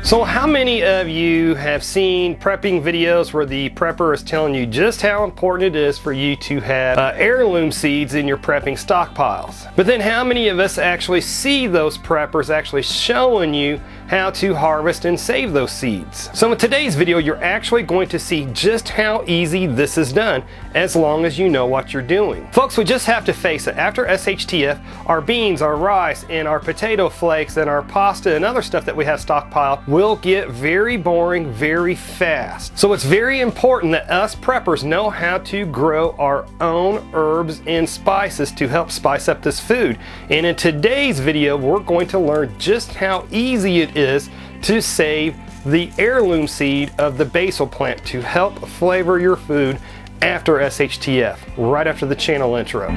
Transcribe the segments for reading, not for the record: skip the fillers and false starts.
So how many of you have seen prepping videos where the prepper is telling you just how important it is for you to have heirloom seeds in your prepping stockpiles? But then how many of us actually see those preppers actually showing you how to harvest and save those seeds? So in today's video, you're actually going to see just how easy this is done as long as you know what you're doing. Folks, we just have to face it. After SHTF, our beans, our rice, and our potato flakes, and our pasta and other stuff that we have stockpiled will get very boring very fast. So it's very important that us preppers know how to grow our own herbs and spices to help spice up this food. And in today's video, we're going to learn just how easy it is to save the heirloom seed of the basil plant to help flavor your food after SHTF, right after the channel intro.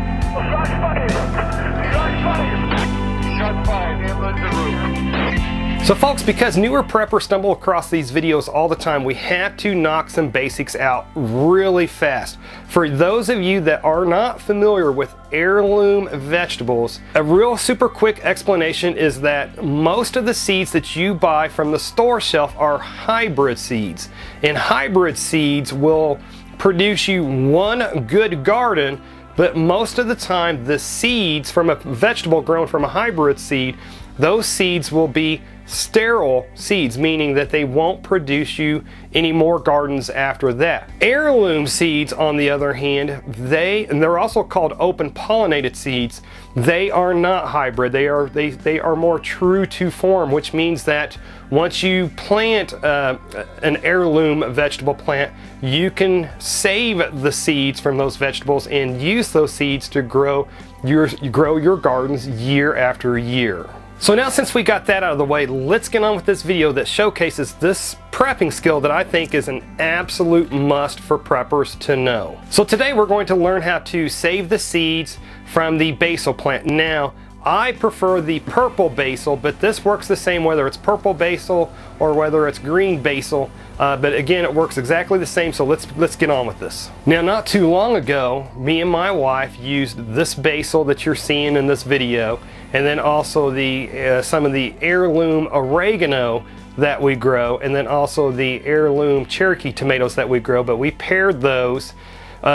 So folks, because newer preppers stumble across these videos all the time, we have to knock some basics out really fast. For those of you that are not familiar with heirloom vegetables, a real super quick explanation is that most of the seeds that you buy from the store shelf are hybrid seeds. And hybrid seeds will produce you one good garden, but most of the time the seeds from a vegetable grown from a hybrid seed, those seeds will be sterile seeds, meaning that they won't produce you any more gardens after that. Heirloom seeds, on the other hand, they're also called open pollinated seeds. They are not hybrid. They are more true to form, which means that once you plant an heirloom vegetable plant, you can save the seeds from those vegetables and use those seeds to grow your gardens year after year. So now, since we got that out of the way, let's get on with this video that showcases this prepping skill that I think is an absolute must for preppers to know. So today we're going to learn how to save the seeds from the basil plant. Now, I prefer the purple basil, but this works the same whether it's purple basil or whether it's green basil. But again, it works exactly the same, so let's get on with this. Now, not too long ago, me and my wife used this basil that you're seeing in this video, and then also some of the heirloom oregano that we grow, and then also the heirloom Cherokee tomatoes that we grow, but we paired those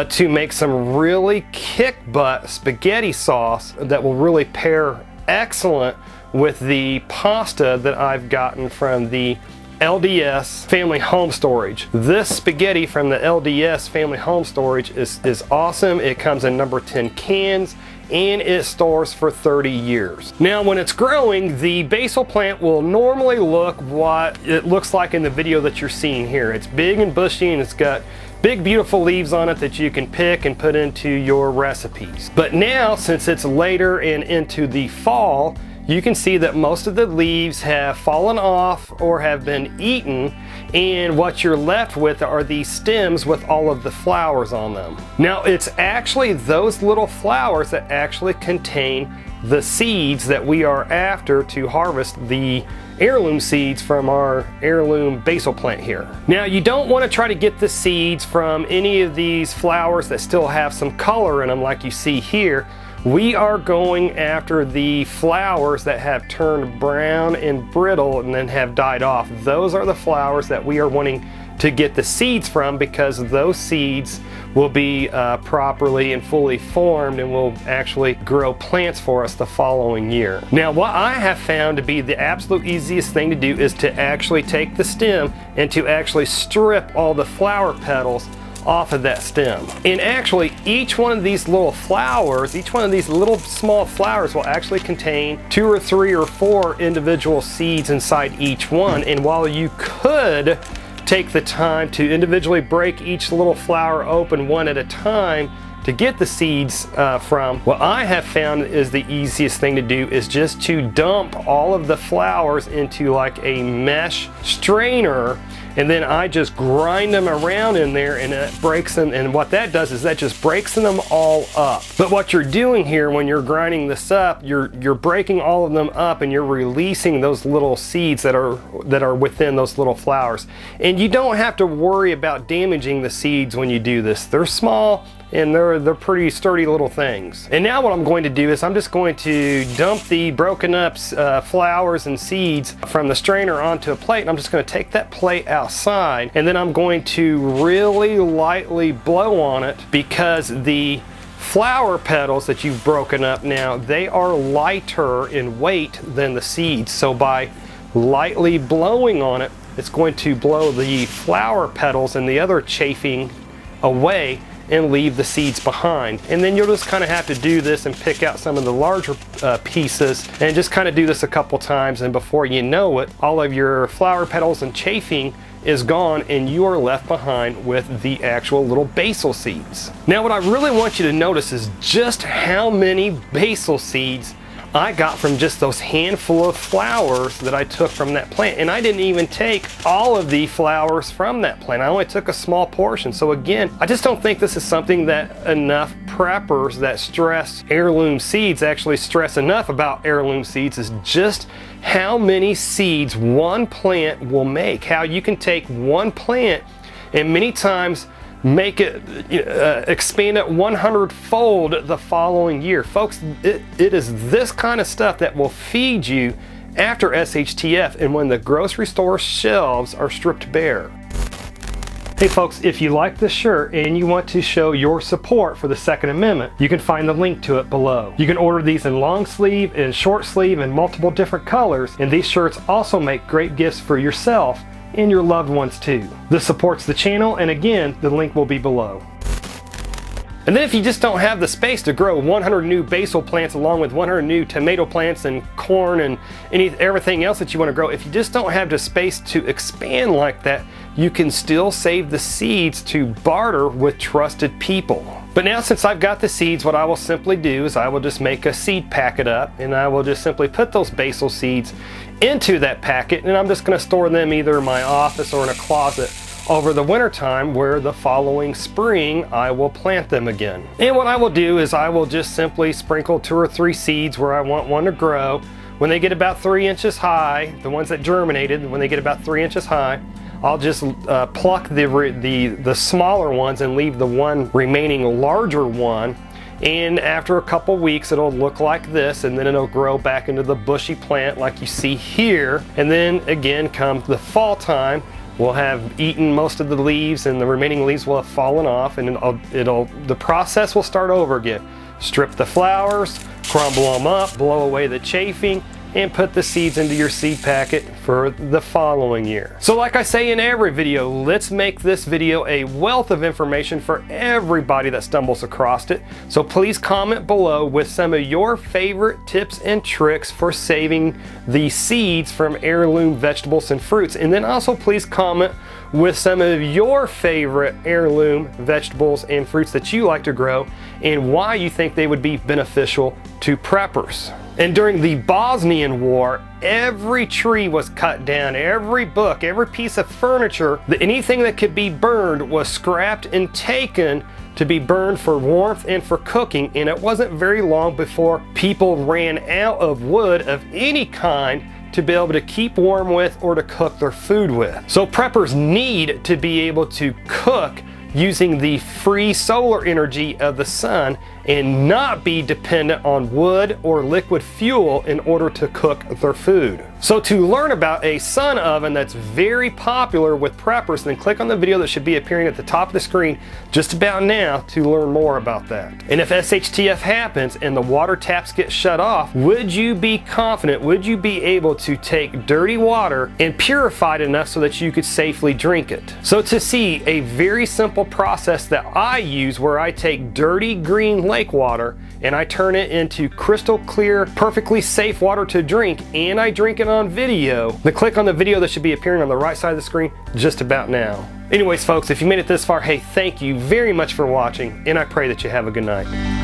to make some really kick-butt spaghetti sauce that will really pair excellent with the pasta that I've gotten from the LDS Family Home Storage. This spaghetti from the LDS Family Home Storage is awesome. It comes in number 10 cans and it stores for 30 years. Now, when it's growing, the basil plant will normally look what it looks like in the video that you're seeing here. It's big and bushy and it's got big beautiful leaves on it that you can pick and put into your recipes. But now, since it's later and into the fall, you can see that most of the leaves have fallen off or have been eaten, and what you're left with are these stems with all of the flowers on them. Now, it's actually those little flowers that actually contain the seeds that we are after to harvest the heirloom seeds from our heirloom basil plant here. Now, you don't want to try to get the seeds from any of these flowers that still have some color in them like you see here. We are going after the flowers that have turned brown and brittle and then have died off. Those are the flowers that we are wanting to get the seeds from, because those seeds will be properly and fully formed and will actually grow plants for us the following year. Now, what I have found to be the absolute easiest thing to do is to actually take the stem and to actually strip all the flower petals off of that stem. And actually, each one of these little flowers, each one of these little small flowers will actually contain 2 or 3 or 4 individual seeds inside each one. And while you could take the time to individually break each little flower open one at a time to get the seeds from, what I have found is the easiest thing to do is just to dump all of the flowers into like a mesh strainer, and then I just grind them around in there, and it breaks them. And what that does is that just breaks them all up. But what you're doing here when you're grinding this up, you're breaking all of them up and you're releasing those little seeds that are within those little flowers. And you don't have to worry about damaging the seeds when you do this. They're small and they're pretty sturdy little things. And now what I'm going to do is I'm just going to dump the broken up flowers and seeds from the strainer onto a plate, and I'm just going to take that plate outside, and then I'm going to really lightly blow on it, because the flower petals that you've broken up now, they are lighter in weight than the seeds. So by lightly blowing on it, it's going to blow the flower petals and the other chafing away and leave the seeds behind. And then you'll just kind of have to do this and pick out some of the larger pieces, and just kind of do this a couple times, and before you know it, all of your flower petals and chafing is gone, and you are left behind with the actual little basil seeds. Now what I really want you to notice is just how many basil seeds I got from just those handful of flowers that I took from that plant. And I didn't even take all of the flowers from that plant. I only took a small portion. So again, I just don't think this is something that enough preppers that stress heirloom seeds actually stress enough about heirloom seeds, is just how many seeds one plant will make. How you can take one plant and many times make it, expand it 100-fold the following year. Folks, it is this kind of stuff that will feed you after SHTF and when the grocery store shelves are stripped bare. Hey folks, if you like this shirt and you want to show your support for the Second Amendment, you can find the link to it below. You can order these in long sleeve and short sleeve in multiple different colors, and these shirts also make great gifts for yourself and your loved ones too. This supports the channel, and again, the link will be below. And then if you just don't have the space to grow 100 new basil plants along with 100 new tomato plants and corn and everything else that you want to grow, if you just don't have the space to expand like that, you can still save the seeds to barter with trusted people. But now, since I've got the seeds, what I will simply do is I will just make a seed packet up, and I will just simply put those basil seeds into that packet, and I'm just going to store them either in my office or in a closet over the winter time, where the following spring I will plant them again. And what I will do is I will just simply sprinkle 2 or 3 seeds where I want one to grow. When they get about 3 inches high, the ones that germinated, when they get about 3 inches high, I'll just pluck the smaller ones and leave the one remaining larger one. And after a couple weeks, it'll look like this, and then it'll grow back into the bushy plant like you see here. And then again, come the fall time, we'll have eaten most of the leaves, and the remaining leaves will have fallen off, and the process will start over again. Strip the flowers, crumble them up, blow away the chafing, and put the seeds into your seed packet for the following year. So like I say in every video, let's make this video a wealth of information for everybody that stumbles across it. So please comment below with some of your favorite tips and tricks for saving the seeds from heirloom vegetables and fruits. And then also please comment with some of your favorite heirloom vegetables and fruits that you like to grow, and why you think they would be beneficial to preppers. And during the Bosnian War, every tree was cut down, every book, every piece of furniture, anything that could be burned was scrapped and taken to be burned for warmth and for cooking. And it wasn't very long before people ran out of wood of any kind to be able to keep warm with or to cook their food with. So preppers need to be able to cook using the free solar energy of the sun and not be dependent on wood or liquid fuel in order to cook their food. So to learn about a sun oven that's very popular with preppers, then click on the video that should be appearing at the top of the screen just about now to learn more about that. And if SHTF happens and the water taps get shut off, would you be confident, would you be able to take dirty water and purify it enough so that you could safely drink it? So to see a very simple process that I use, where I take dirty green lake water and I turn it into crystal clear, perfectly safe water to drink, and I drink it on video, then click on the video that should be appearing on the right side of the screen just about now. Anyways folks, if you made it this far, hey, thank you very much for watching, and I pray that you have a good night.